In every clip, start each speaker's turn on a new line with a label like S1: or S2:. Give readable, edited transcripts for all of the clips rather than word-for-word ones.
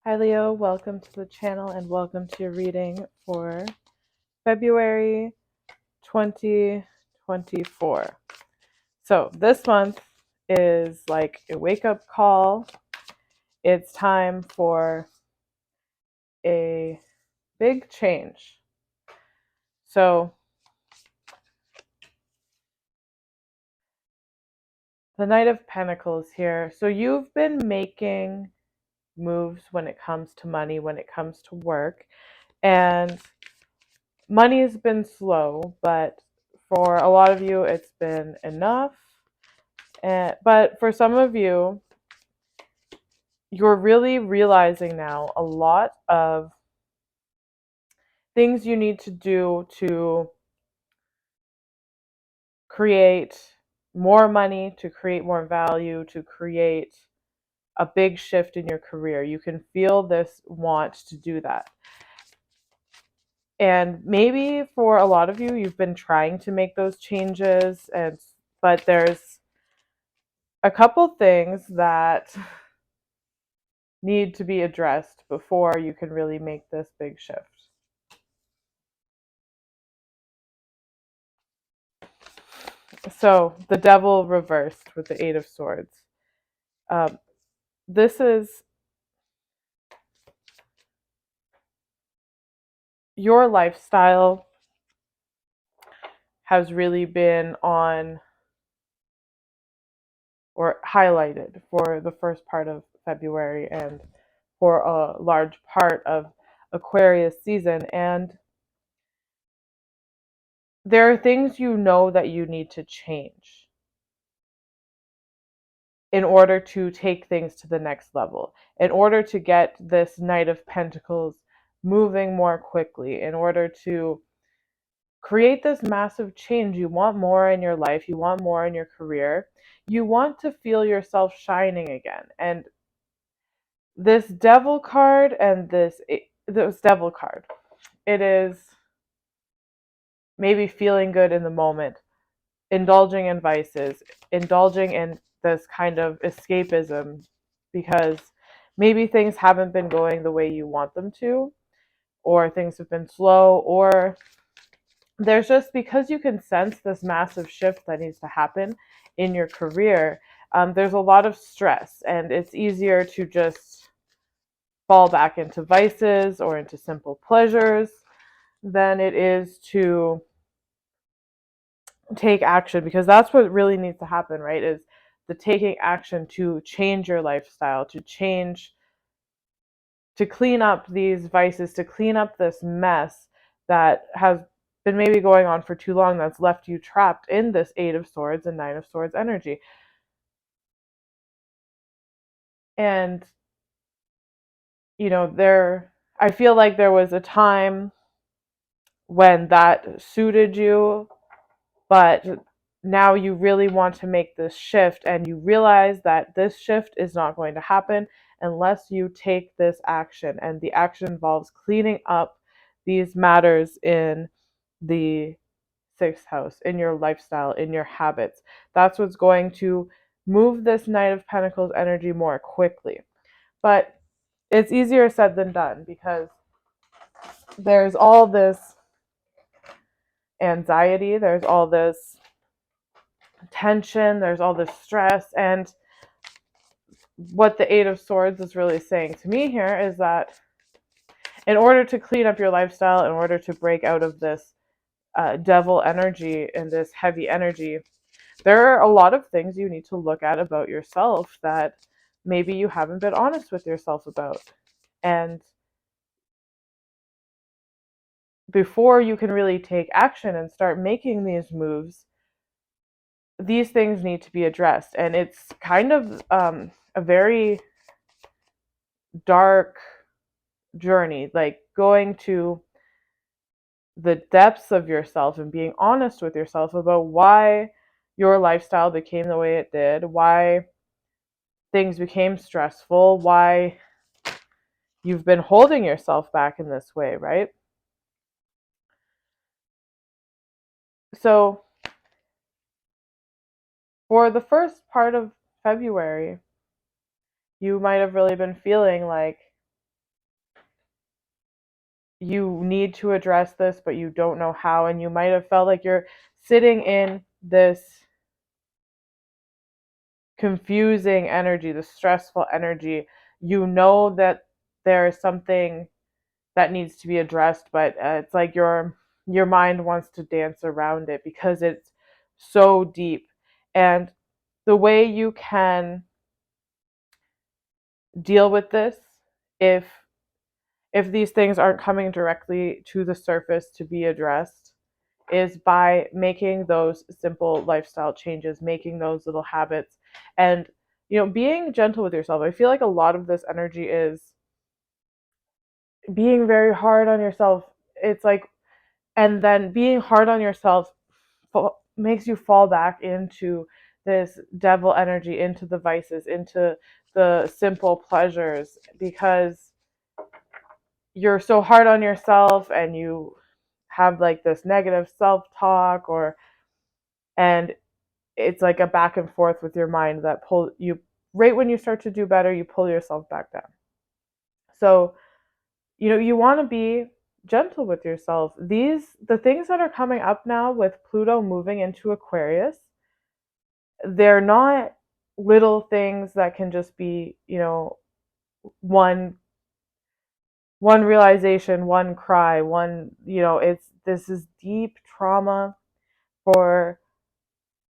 S1: Hi Leo, welcome to the channel and welcome to your reading for February 2024. So this month is like a wake-up call. It's time for a big change. So the Knight of Pentacles here. So you've been making moves when it comes to money, when it comes to work, and money has been slow, but for a lot of you it's been enough. But for some of you, you're really realizing now a lot of things you need to do to create more money, to create more value, to create a big shift in your career. You can feel this want to do that. And maybe for a lot of you, you've been trying to make those changes, but there's a couple things that need to be addressed before you can really make this big shift. So the devil reversed with the Eight of Swords. Um, this is your lifestyle has really been on or highlighted for the first part of February and for a large part of Aquarius season. And there are things you know that you need to change in order to take things to the next level, in order to get this Knight of Pentacles moving more quickly, in order to create this massive change. You want more in your life, you want more in your career, you want to feel yourself shining again. And this devil card and this devil card, it is maybe feeling good in the moment, indulging in vices, indulging in this kind of escapism because maybe things haven't been going the way you want them to, or things have been slow, or there's just, because you can sense this massive shift that needs to happen in your career, there's a lot of stress, and it's easier to just fall back into vices or into simple pleasures than it is to take action, because that's what really needs to happen, right? Is the taking action to change your lifestyle, to clean up these vices, to clean up this mess that has been maybe going on for too long, that's left you trapped in this Eight of Swords and Nine of Swords energy. And, I feel like there was a time when that suited you, but now you really want to make this shift, and you realize that this shift is not going to happen unless you take this action. And the action involves cleaning up these matters in the sixth house, in your lifestyle, in your habits. That's what's going to move this Knight of Pentacles energy more quickly. But it's easier said than done, because there's all this anxiety, there's all this tension, there's all this stress. And what the Eight of Swords is really saying to me here is that in order to clean up your lifestyle, in order to break out of this devil energy and this heavy energy, there are a lot of things you need to look at about yourself that maybe you haven't been honest with yourself about. And before you can really take action and start making these moves, these things need to be addressed. And it's kind of a very dark journey, like going to the depths of yourself and being honest with yourself about why your lifestyle became the way it did, why things became stressful, why you've been holding yourself back in this way, right? So, for the first part of February, you might have really been feeling like you need to address this, but you don't know how, and you might have felt like you're sitting in this confusing energy, the stressful energy. You know that there is something that needs to be addressed, but it's like your mind wants to dance around it because it's so deep. And the way you can deal with this, if these things aren't coming directly to the surface to be addressed, is by making those simple lifestyle changes, making those little habits, and being gentle with yourself. I feel like a lot of this energy is being very hard on yourself. It's like, and then being hard on yourself makes you fall back into this devil energy, into the vices, into the simple pleasures, because you're so hard on yourself and you have like this negative self-talk, or and it's like a back and forth with your mind that pull you, right when you start to do better, you pull yourself back down. So you want to be gentle with yourself. The things that are coming up now with Pluto moving into Aquarius, they're not little things that can just be, one realization, one cry, one, it's this is deep trauma for,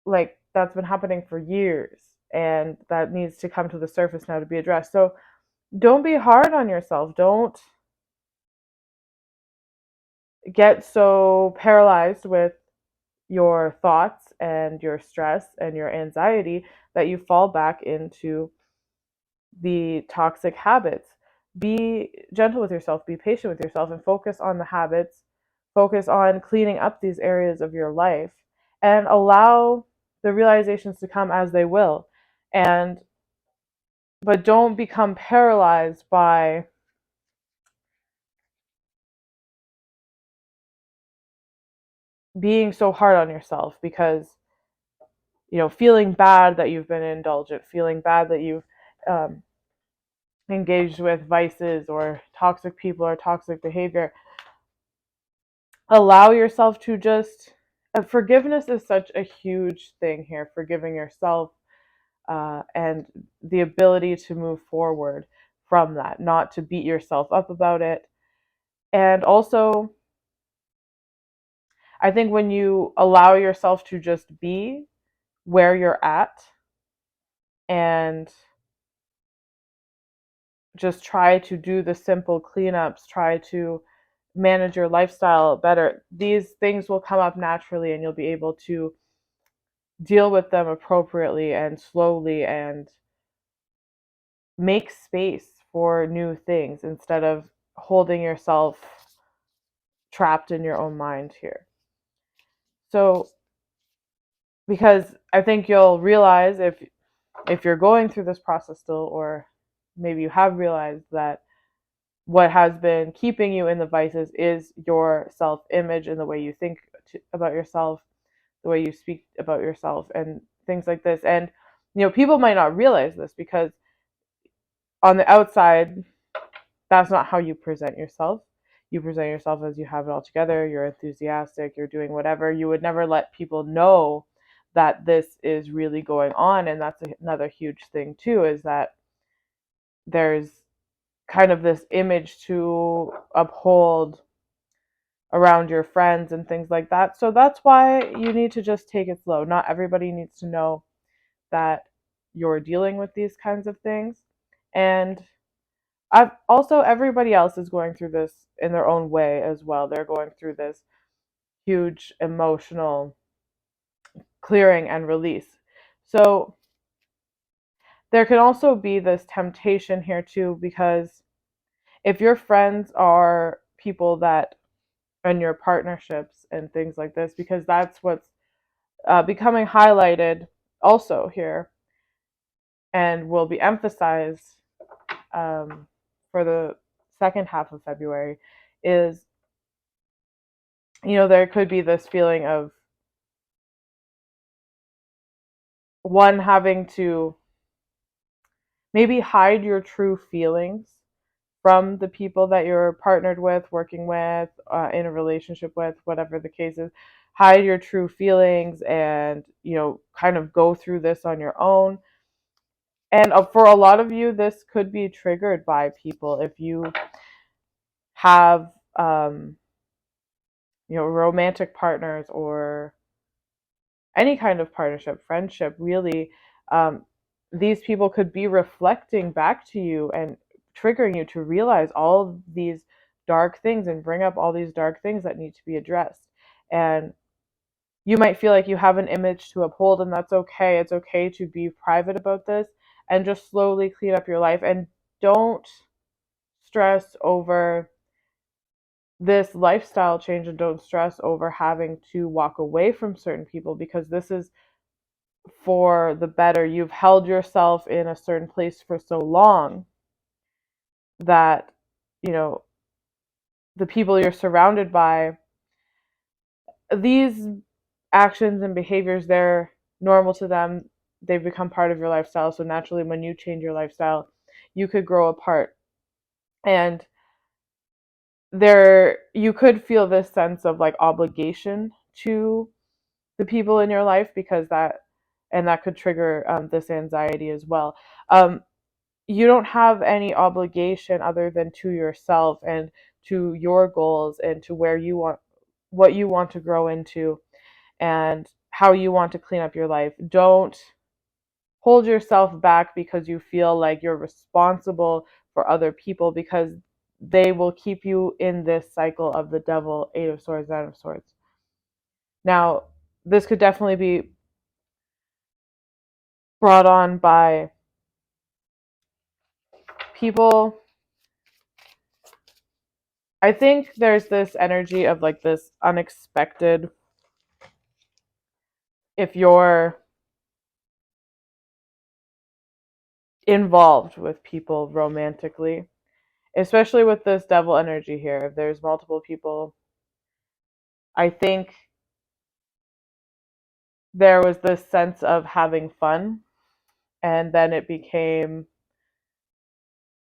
S1: like, that's been happening for years, and that needs to come to the surface now to be addressed. So don't be hard on yourself. Don't get so paralyzed with your thoughts and your stress and your anxiety that you fall back into the toxic habits. Be gentle with yourself, be patient with yourself, and focus on the habits, focus on cleaning up these areas of your life, and allow the realizations to come as they will. And but don't become paralyzed by being so hard on yourself, because feeling bad that you've been indulgent, feeling bad that you've um, engaged with vices or toxic people or toxic behavior. Allow yourself to just forgiveness is such a huge thing here. Forgiving yourself, and the ability to move forward from that, not to beat yourself up about it. And also, I think when you allow yourself to just be where you're at and just try to do the simple cleanups, try to manage your lifestyle better, these things will come up naturally, and you'll be able to deal with them appropriately and slowly, and make space for new things instead of holding yourself trapped in your own mind here. So, because I think you'll realize, if you're going through this process still, or maybe you have realized, that what has been keeping you in the vices is your self image and the way you think about yourself, the way you speak about yourself, and things like this. And people might not realize this, because on the outside, that's not how you present yourself. You present yourself as you have it all together, you're enthusiastic, you're doing whatever. You would never let people know that this is really going on. And that's another huge thing too, is that there's kind of this image to uphold around your friends and things like that. So that's why you need to just take it slow. Not everybody needs to know that you're dealing with these kinds of things. And I've also, everybody else is going through this in their own way as well. They're going through this huge emotional clearing and release. So there can also be this temptation here too, because if your friends are people that, and your partnerships and things like this, because that's what's becoming highlighted also here, and will be emphasized for the second half of February, is there could be this feeling of one having to maybe hide your true feelings from the people that you're partnered with, working with, in a relationship with, whatever the case is. Hide your true feelings and, kind of go through this on your own. And for a lot of you, this could be triggered by people. If you have, romantic partners or any kind of partnership, friendship, really, um, these people could be reflecting back to you and triggering you to realize all of these dark things and bring up all these dark things that need to be addressed. And you might feel like you have an image to uphold, and that's okay. It's okay to be private about this and just slowly clean up your life. And don't stress over this lifestyle change, and don't stress over having to walk away from certain people, because this is for the better. You've held yourself in a certain place for so long that, you know, the people you're surrounded by, these actions and behaviors, they're normal to them. They've become part of your lifestyle. So naturally, when you change your lifestyle, you could grow apart. And you could feel this sense of like obligation to the people in your life, because that could trigger this anxiety as well. You don't have any obligation other than to yourself and to your goals and to what you want to grow into and how you want to clean up your life. Don't hold yourself back because you feel like you're responsible for other people, because they will keep you in this cycle of the devil, Eight of Swords, Nine of Swords. Now, this could definitely be brought on by people. I think there's this energy of like this unexpected, if you're involved with people romantically, especially with this devil energy here. If there's multiple people, I think there was this sense of having fun, and then it became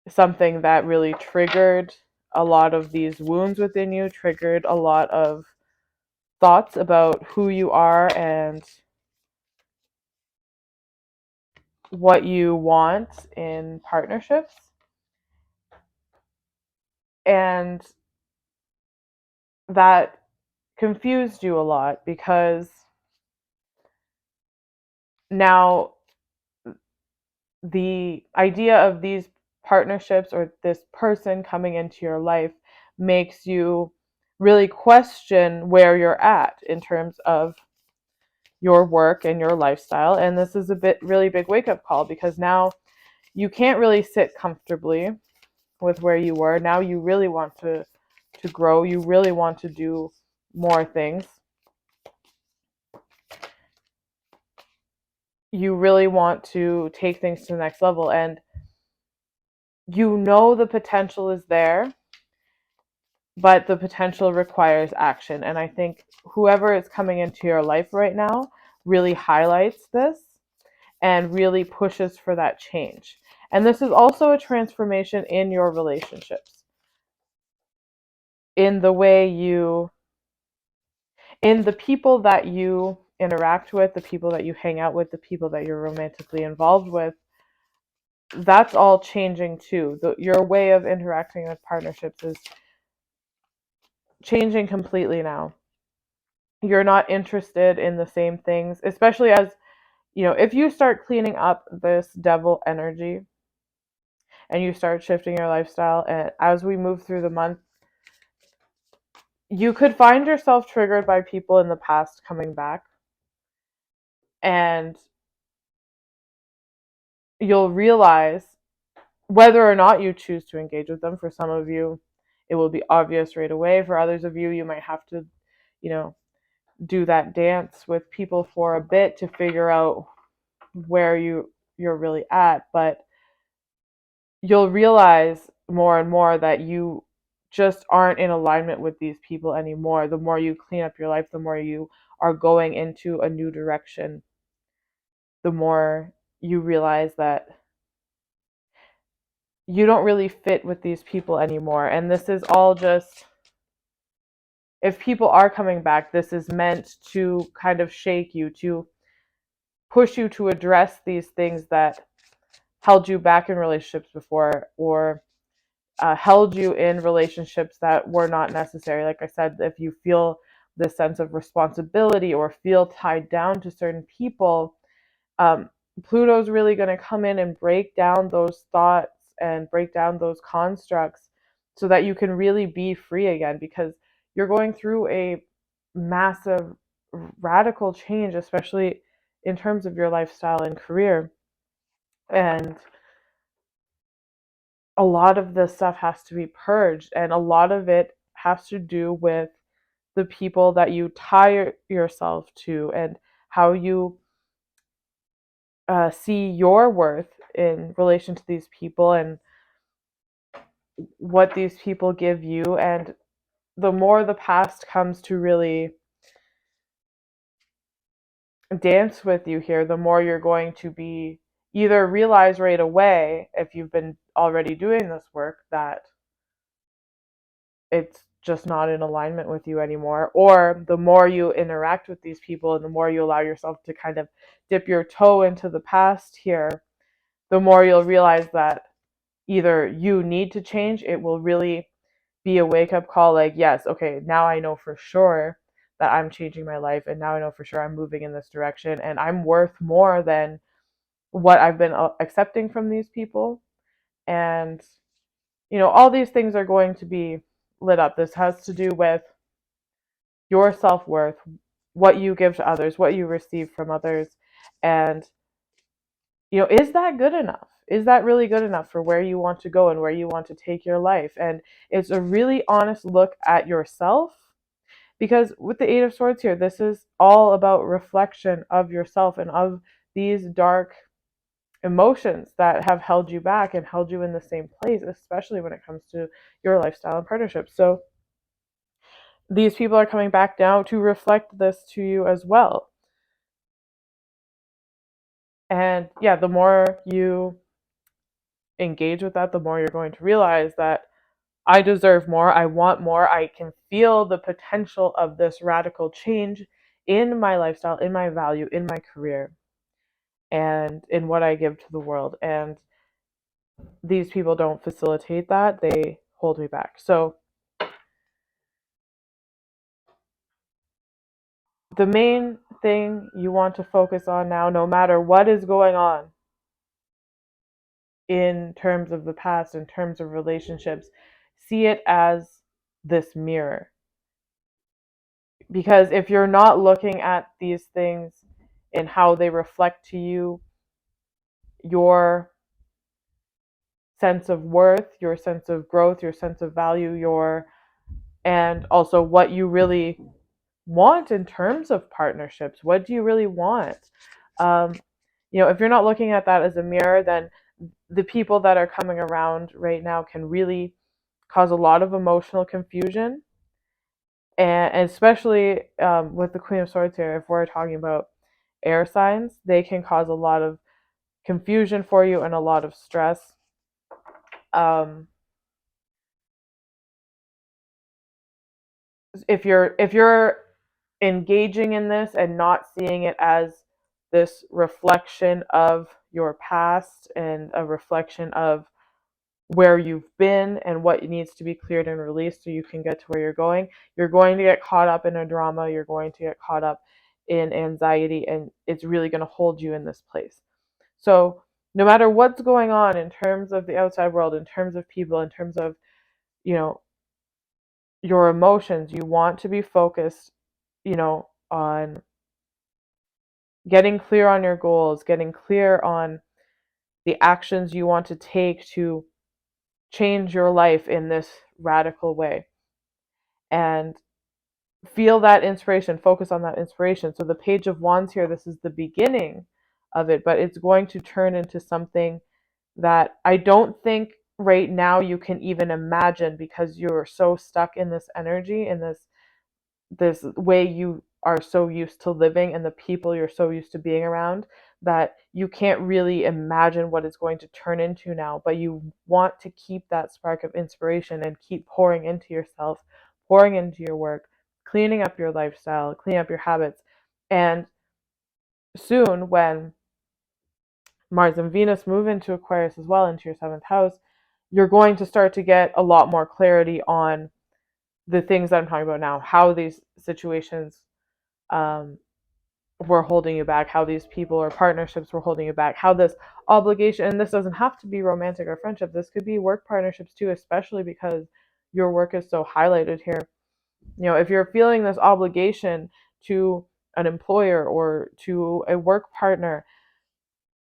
S1: something that really triggered a lot of these wounds within you, triggered a lot of thoughts about who you are and what you want in partnerships. And that confused you a lot, because now the idea of these partnerships or this person coming into your life makes you really question where you're at in terms of your work and your lifestyle. And this is really big wake up call, because now you can't really sit comfortably with where you were. Now you really want to grow. You really want to do more things. You really want to take things to the next level, and the potential is there, but the potential requires action. And I think whoever is coming into your life right now really highlights this and really pushes for that change. And this is also a transformation in your relationships, in the way in the people that you interact with, the people that you hang out with, the people that you're romantically involved with. That's all changing too. Your way of interacting with partnerships is changing completely now. You're not interested in the same things, especially as, if you start cleaning up this devil energy and you start shifting your lifestyle, and as we move through the month, you could find yourself triggered by people in the past coming back, and you'll realize whether or not you choose to engage with them. For some of you, it will be obvious right away. For others of you, you might have to, you know, do that dance with people for a bit to figure out where you're really at. But you'll realize more and more that you just aren't in alignment with these people anymore. The more you clean up your life, the more you are going into a new direction, the more you realize that you don't really fit with these people anymore. And this is all just, if people are coming back, this is meant to kind of shake you, to push you to address these things that held you back in relationships before, or held you in relationships that were not necessary. Like I said, if you feel this sense of responsibility or feel tied down to certain people, um, Pluto's really going to come in and break down those thoughts and break down those constructs so that you can really be free again, because you're going through a massive radical change, especially in terms of your lifestyle and career. And a lot of this stuff has to be purged, and a lot of it has to do with the people that you tie yourself to, and how you see your worth in relation to these people and what these people give you. And the more the past comes to really dance with you here, the more you're going to be either realize right away, if you've been already doing this work, that it's just not in alignment with you anymore. Or the more you interact with these people and the more you allow yourself to kind of dip your toe into the past here, the more you'll realize that either you need to change, it will really be a wake up call, like, yes, okay, now I know for sure that I'm changing my life, and now I know for sure I'm moving in this direction, and I'm worth more than what I've been accepting from these people. And all these things are going to be lit up. This has to do with your self-worth, what you give to others, what you receive from others. And is that good enough? Is that really good enough for where you want to go and where you want to take your life? And it's a really honest look at yourself, because with the Eight of Swords here, this is all about reflection of yourself and of these dark emotions that have held you back and held you in the same place, especially when it comes to your lifestyle and partnerships. So these people are coming back now to reflect this to you as well. And yeah, the more you engage with that, the more you're going to realize that I deserve more, I want more, I can feel the potential of this radical change in my lifestyle, in my value, in my career, and in what I give to the world. And these people don't facilitate that, they hold me back. So the main thing you want to focus on now, no matter what is going on in terms of the past, in terms of relationships, see it as this mirror. Because if you're not looking at these things and how they reflect to you, your sense of worth, your sense of growth, your sense of value, and also what you really want in terms of partnerships. What do you really want? Um, if you're not looking at that as a mirror, then the people that are coming around right now can really cause a lot of emotional confusion. And especially with the Queen of Swords here, if we're talking about air signs, they can cause a lot of confusion for you and a lot of stress. Um, if you're engaging in this and not seeing it as this reflection of your past and a reflection of where you've been and what needs to be cleared and released so you can get to where you're going to get caught up in a drama, you're going to get caught up in anxiety, and it's really going to hold you in this place. So no matter what's going on in terms of the outside world, in terms of people, in terms of you know your emotions, you want to be focused on getting clear on your goals, getting clear on the actions you want to take to change your life in this radical way. And feel that inspiration, focus on that inspiration. So the Page of Wands here, this is the beginning of it, but it's going to turn into something that I don't think right now you can even imagine, because you're so stuck in this energy, in this way you are so used to living and the people you're so used to being around, that you can't really imagine what it's going to turn into now, but you want to keep that spark of inspiration and keep pouring into yourself, pouring into your work, cleaning up your lifestyle, cleaning up your habits. And soon, when Mars and Venus move into Aquarius as well, into your seventh house, you're going to start to get a lot more clarity on the things that I'm talking about now, how these situations um, were holding you back, how these people or partnerships were holding you back, how this obligation, and this doesn't have to be romantic or friendship, this could be work partnerships too, especially because your work is so highlighted here. You know, if you're feeling this obligation to an employer or to a work partner,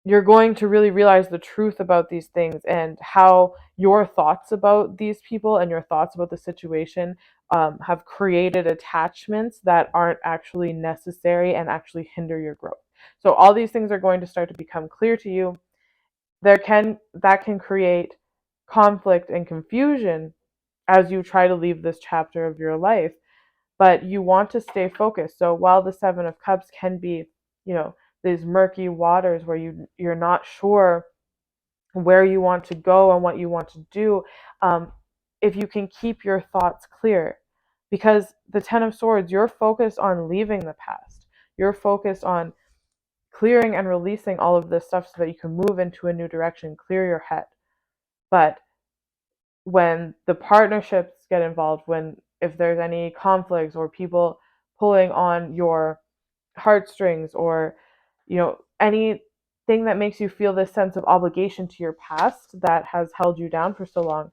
S1: you're going to really realize the truth about these things and how your thoughts about these people and your thoughts about the situation have created attachments that aren't actually necessary and actually hinder your growth. So all these things are going to start to become clear to you. That can create conflict and confusion as you try to leave this chapter of your life, but you want to stay focused. So while the Seven of Cups can be, you know, these murky waters where you're not sure where you want to go and what you want to do, if you can keep your thoughts clear, because the Ten of Swords, you're focused on leaving the past. You're focused on clearing and releasing all of this stuff so that you can move into a new direction, clear your head. But when the partnerships get involved, when if there's any conflicts or people pulling on your heartstrings, or anything that makes you feel this sense of obligation to your past that has held you down for so long,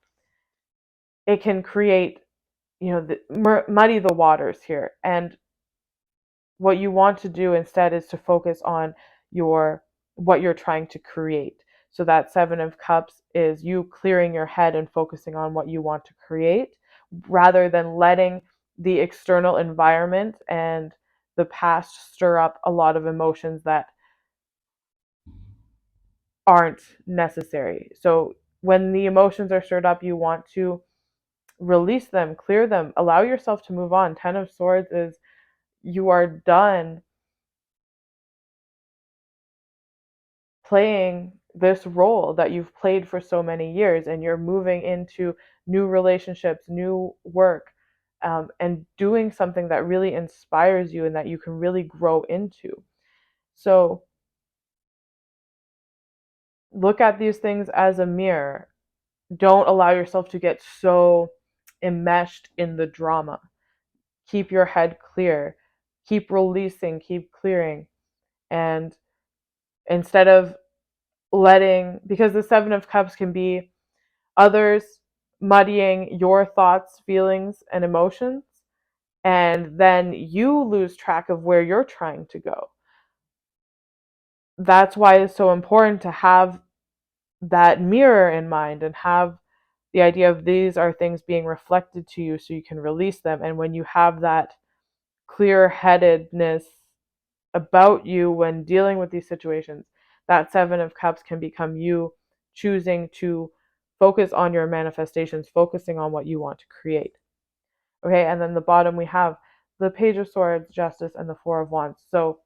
S1: it can create, muddy the waters here. And what you want to do instead is to focus on what you're trying to create. So that Seven of Cups is you clearing your head and focusing on what you want to create, rather than letting the external environment and the past stir up a lot of emotions that aren't necessary. So when the emotions are stirred up, you want to release them, clear them, allow yourself to move on. Ten of Swords is you are done playing this role that you've played for so many years, and you're moving into new relationships, new work, and doing something that really inspires you and that you can really grow into. So look at these things as a mirror. Don't allow yourself to get so enmeshed in the drama. Keep your head clear. Keep releasing, keep clearing. And instead of because the Seven of Cups can be others muddying your thoughts, feelings, and emotions, and then you lose track of where you're trying to go. That's why it's so important to have that mirror in mind and have the idea of these are things being reflected to you so you can release them. And when you have that clear headedness about you when dealing with these situations, that Seven of Cups can become you choosing to focus on your manifestations, focusing on what you want to create. Okay, and then the bottom we have the Page of Swords, Justice, and the Four of Wands. So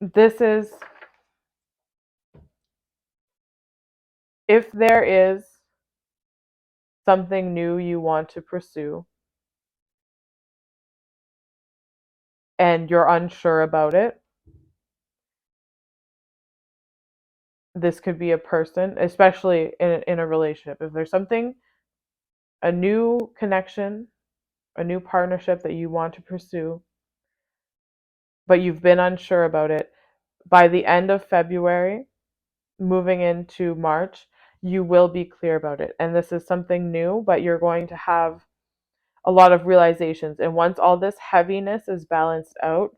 S1: this is, if there is something new you want to pursue and you're unsure about it, this could be a person, especially in a relationship. If there's something, a new connection, a new partnership that you want to pursue, but you've been unsure about it, by the end of February, moving into March, you will be clear about it. And this is something new, but you're going to have a lot of realizations. And once all this heaviness is balanced out,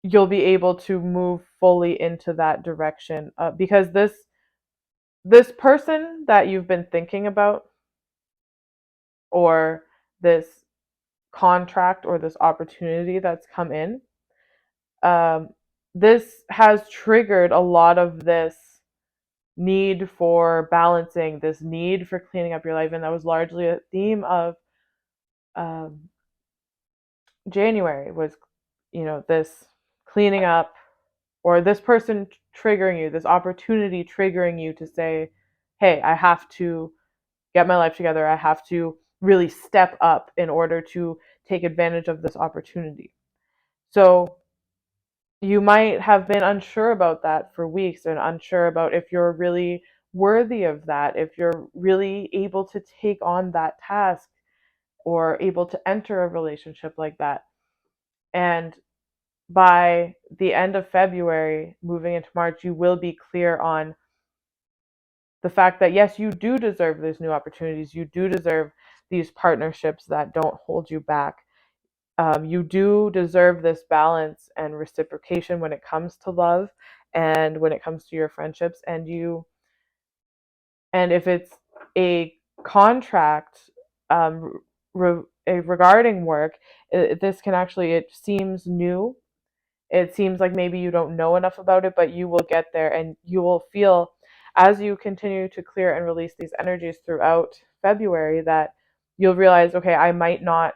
S1: you'll be able to move fully into that direction. Because this person that you've been thinking about, or this contract or this opportunity that's come in, um, this has triggered a lot of this need for balancing, this need for cleaning up your life. And that was largely a theme of um, January was, this cleaning up, or this person triggering you, this opportunity triggering you to say, hey, I have to get my life together. I have to really step up in order to take advantage of this opportunity. So you might have been unsure about that for weeks and unsure about if you're really worthy of that, if you're really able to take on that task or able to enter a relationship like that. And by the end of February, moving into March, you will be clear on the fact that yes, you do deserve these new opportunities. You do deserve these partnerships that don't hold you back. You do deserve this balance and reciprocation when it comes to love and when it comes to your friendships. And if it's a contract, regarding work, this can actually, it seems new. It seems like maybe you don't know enough about it, but you will get there and you will feel, as you continue to clear and release these energies throughout February, that you'll realize, okay, I might not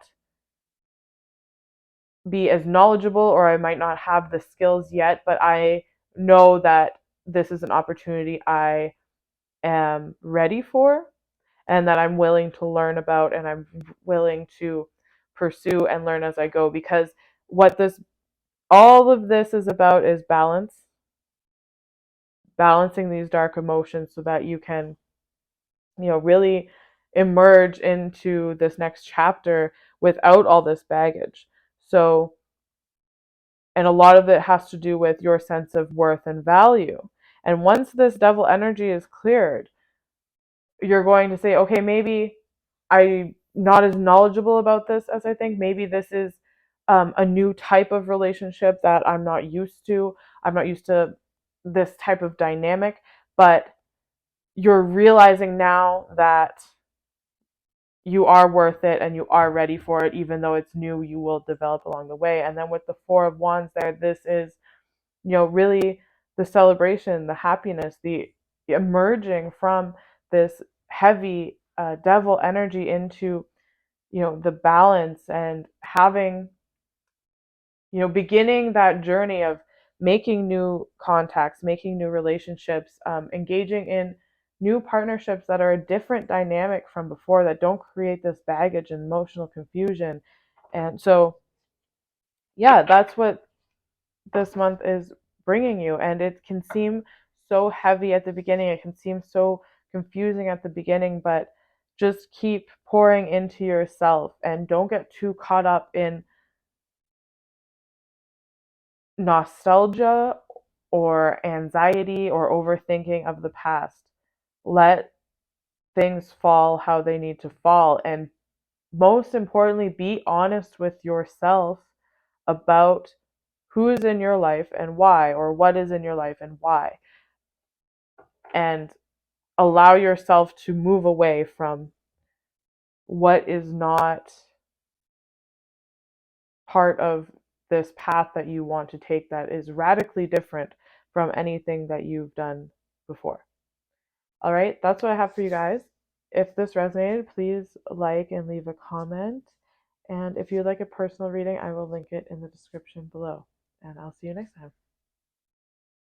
S1: be as knowledgeable or I might not have the skills yet, but I know that this is an opportunity I am ready for and that I'm willing to learn about and I'm willing to pursue and learn as I go, because what this all of this is about is balancing these dark emotions so that you can, really emerge into this next chapter without all this baggage. So, and a lot of it has to do with your sense of worth and value. And once this devil energy is cleared, you're going to say, okay, maybe I'm not as knowledgeable about this as I think. Maybe this is a new type of relationship that I'm not used to. I'm not used to this type of dynamic, but you're realizing now that you are worth it and you are ready for it. Even though it's new, you will develop along the way. And then with the Four of Wands there, this is, really the celebration, the happiness, the emerging from this heavy devil energy into, the balance and having, beginning that journey of making new contacts, making new relationships, engaging in new partnerships that are a different dynamic from before, that don't create this baggage and emotional confusion. And so, yeah, that's what this month is bringing you. And it can seem so heavy at the beginning, it can seem so confusing at the beginning, but just keep pouring into yourself and don't get too caught up in nostalgia or anxiety or overthinking of the past. Let things fall how they need to fall. And most importantly, be honest with yourself about who is in your life and why, or what is in your life and why. And allow yourself to move away from what is not part of this path that you want to take, that is radically different from anything that you've done before. All right, that's what I have for you guys. If this resonated, please like and leave a comment. And if you'd like a personal reading, I will link it in the description below. And I'll see you next time.